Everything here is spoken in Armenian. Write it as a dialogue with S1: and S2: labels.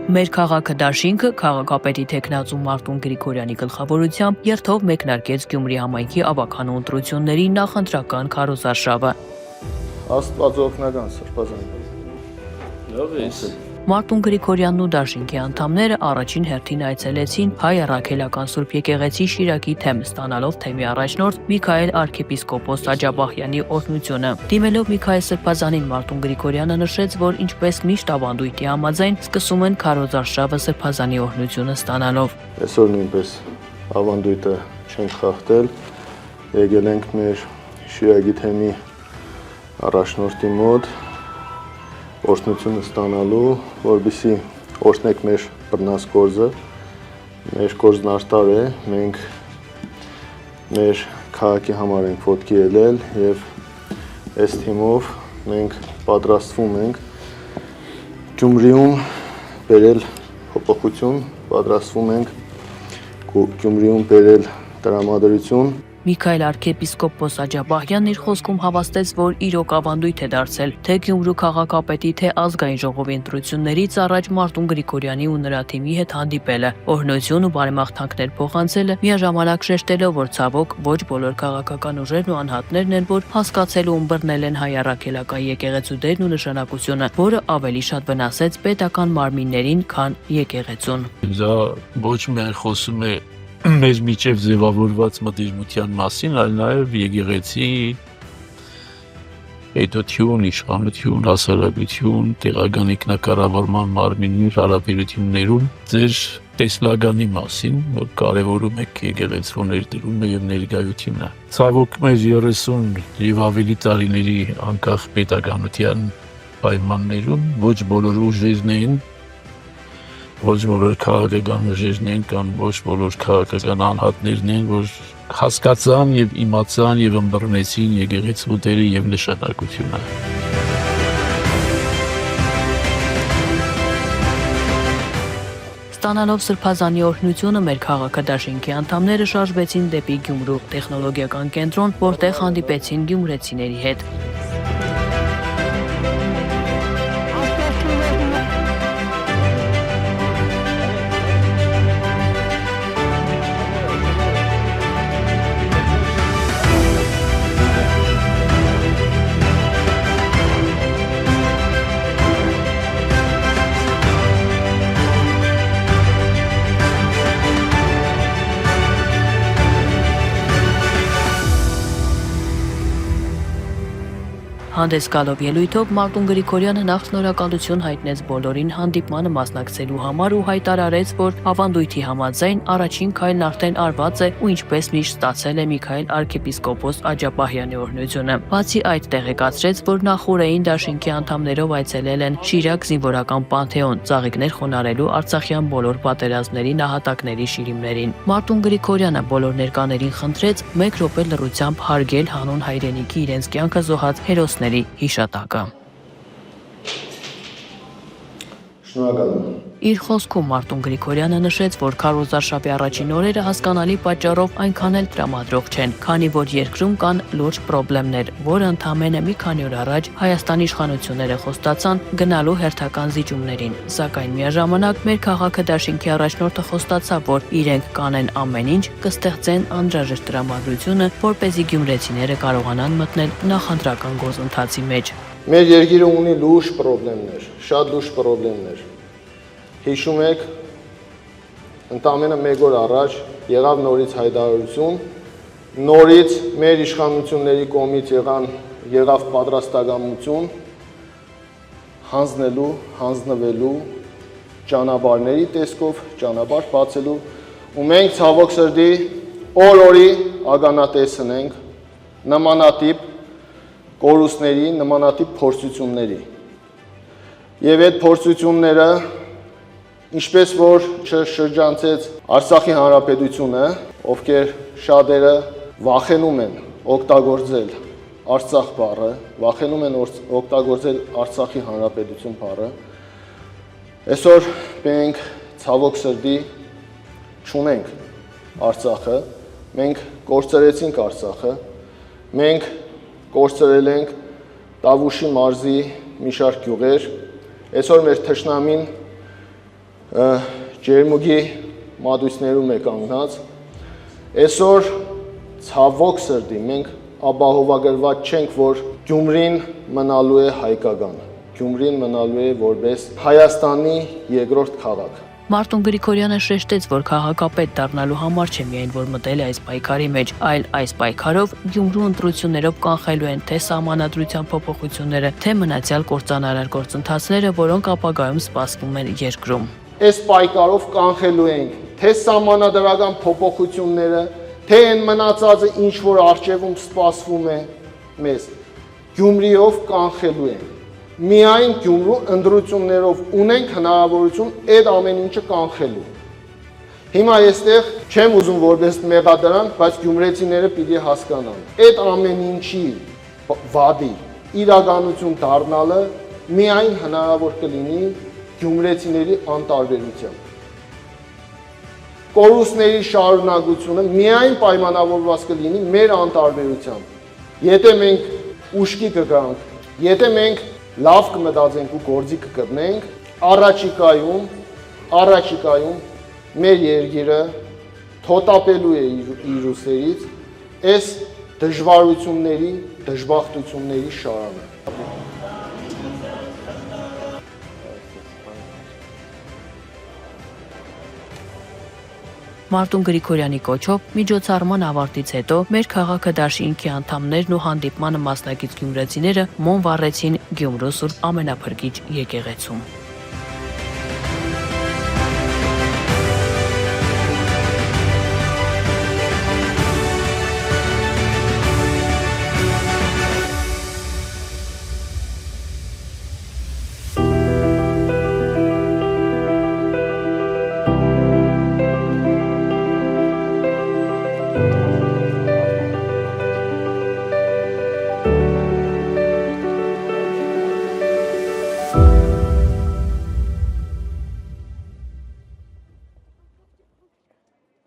S1: Մեր քաղաքը դաշինքը քաղաքապետի թեկնածու Մարտուն Գրիգորյանի գլխավորությամբ երթով մեկնարկեց Գյումրի համայնքի ավագանու ընտրությունների նախընտրական քարոզարշավը։
S2: Աստված օգնական սրբազան։
S3: Լավ է։
S1: Մարտուն Գրիգորյանն ու դաշինքի անդամները առաջին հերթին այցելեցին հայ առաքելական Սուրբ եկեղեցի Շիրակի թեմ, ստանալով թեմի առաջնորդ Միքայել arczepiskopos Աջաբահյանի օրհնությունը։ Դիմելով Միքայել Սրբազանին Մարտուն Գրիգորյանը նշեց, որ ինչպես միշտ ավանդույթի համաձայն սկսում են քարոզարշավը Սրբազանի օրհնությունը ստանալով։
S2: Այսօր նույնպես ավանդույթը չենք խախտել, եկել ենք մեր Շիրակի թեմի առաջնորդի մոտ օրհնությունը ստանալու, որպեսզի օրհնենք մեր բռնած գործը, մեր գործն արտար է, մենք մեր քաղաքի համար ենք ոտքի ելել եւ այս թիմով մենք պատրաստվում ենք Գյումրիում բերել փոփոխություն, պատրաստվում ենք Գյումրիում բերել տրամադրություն։
S1: Միքայել arczepiskopos Աջաբահյանն իր խոսքում հավաստեց, որ իրոք ավանդույթ է դարձել, թե Գյումրու քաղաքապետի, թե ազգային ժողովի ընտրություններից առաջ Մարտուն Գրիգորյանի ու նրա թիմի հետ հանդիպելը, օրհնություն ու բարեմաղթանքներ փոխանցելը, միաժամանակ շեշտելով, որ ցավոք ոչ բոլոր քաղաքական ուժերն ու անհատներն են, որ հասկացել ու ըմբռնել են հայ առաքելական եկեղեցու դերն ու նշանակությունը, որը ավելի շատ վնասեց պետական մարմիններին, քան եկեղեցուն։
S3: Դա ոչ միայն խոսում է մեզ միջև ձևավորված մտերմության մասին, այլ նաև եկեղեցի պետություն, իշխանություն, հասարակություն, տեղական ինքնակառավարման մարմինի հարաբերություններում ձեր տեսլականի մասին, որ կարևորում եք եկեղեցու ներդրումը եւ ներկայությունը։ Ցավոք մեր 30 եւ ավելի տարիների անկախ պետականության պայմաններում ոչ բոլոր ուժերն են, ոչ բոլոր քաղաքական ուժերն են կամ ոչ բոլոր քաղաքական անհատներն են, որ հասկացան եւ իմացան եւ ըմբռնեցին եկեղեցու դերը եւ նշանակությունը։
S1: Ստանալով Սրբազանի օրհնությունը մեր քաղաքը դաշինքի անդամները շարժվեցին դեպի Գյումրու տեխնոլոգիական կենտրոն, որտեղ հանդիպեցին գյումրեցիների հետ։ Հանդես գալով ելույթով Մարտուն Գրիգորյանը նախ շնորհակալություն հայտնեց բոլորին հանդիպմանը մասնակցելու համար ու հայտարարեց, որ ավանդույթի համաձայն առաջին քայլն արդեն արված է ու ինչպես միշտ ստացել է Միքայել arczepiskopos Աջաբահյանի օրհնությունը։ Բացի այդ տեղեկացրեց, որ նախորդային դաշինքի անդամներով այցելել են Շիրակ զինվորական պանթեոն, ծաղիկներ խոնարհելու Արցախյան բոլոր պատերազմների նահատակների շիրիմներին։ Մարտուն Գրիգորյանը բոլոր ներկաներին խնդրեց 1 րոպե լռությամբ հարգել հանուն հայրենիքի իրենց կյանքը զոհած հերոսների հիշատակը։
S2: Շնորհակալ եմ։
S1: Իր խոսքում Մարտուն Գրիգորյանը նշեց, որ քարոզարշավի առաջին օրերը հասկանալի պատճառով այնքան էլ տրամադրող չեն, քանի որ երկրում կան լուրջ խնդիրներ, որը ընդամենը մի քանի օր առաջ Հայաստանի իշխանությունները խոստացան գնալու հերթական զիջումներին, սակայն միաժամանակ մեր քաղաքը դաշինքի առաջնորդը խոստացավ, որ իրենք կանեն ամեն ինչ, կստեղծեն անհրաժեշտ տրամադրությունը, որպեսզի գյումրեցիները կարողանան մտնել նախընտրական գործընթացի մեջ։
S2: Մեր երկիրը ունի լուրջ խնդիրներ, շատ լուրջ խնդիրներ։ Հիշում եք, ընդամենը 1 օր առաջ եղավ նորից հայտարարություն, նորից մեր իշխանությունների կողմից եղավ պատրաստակամություն հանձնվելու ճանապարհների տեսքով ճանապարհ բացելու ու մենք ցավոք սրտի օր-օրի ականատեսն ենք նմանատիպ կորուստների, նմանատիպ փորձությունների։ Եվ այդ փորձությունները, ինչպես որ շրջանցեց Արցախի Հանրապետությունը, ովքեր շատերը վախենում են օգտագործել Արցախ բառը, վախենում են օգտագործել Արցախի Հանրապետություն բառը, այսօր մենք ցավոք սրտի չունենք Արցախը, մենք կորցրեցինք Արցախը, մենք կորցրել ենք Տավուշի մարզի մի շարք գյուղեր, այսօր մեր թշնամին ջերմուգի մատույցներում է կանգնած։ Այսօր ցավոք սրտի մենք ապահովագրված չենք, որ Գյումրին մնալու է հայկական։ Գյումրին մնալու է որպես Հայաստանի երկրորդ քաղաք։
S1: Մարտուն Գրիգորյանը շեշտեց, որ քաղաքապետ դառնալու համար չէ միայն որ մտել է այս պայքարի մեջ, այլ այս պայքարով Գյումրու ընտրություններով կանխելու են թե սահմանադրության փոփոխությունները, թե մնացյալ կործանարար գործընթացները, որոնք ապագայում սպասվում են երկրում։
S2: Այս պայքարով կանխելու ենք թե սահմանադրական փոփոխությունները, թե այն մնացածը, ինչ որ առջևում սպասվում է մեզ, Գյումրիով կանխելու ենք։ Միայն Գյումրու ընտրություններով ունենք հնարավորություն այդ ամեն ինչը կանխելու։ Հիմա այստեղ չեմ ուզում որպես մեղադրանք, բայց գյումրեցիները պիտի հասկանան։ Այդ ամեն ինչի վադի իրականություն դառնալը միայն հնարավոր կլինի գյումրեցիների անտարբերությամբ։ Կորուստների շարունակությունը միայն պայմանավորված կլինի մեր անտարբերությամբ։ Եթե մենք ուշքի կգանք, եթե մենք լավ կմտածենք ու գործի կգտնենք, առաջիկայում մեր երկիրը թոթափելու է իր ուսերից այս դժվարությունների, դժբախտությունների շարանը։
S1: Մարտուն Գրիգորյանի կոչով միջոցառման ավարտից հետո մեր քաղաքը դաշինքի անդամներն ու հանդիպմանը մասնակից գյումրեցիները մոմ վառեցին Գյումրու Սուրբ Ամենափրկիչ եկեղեցում։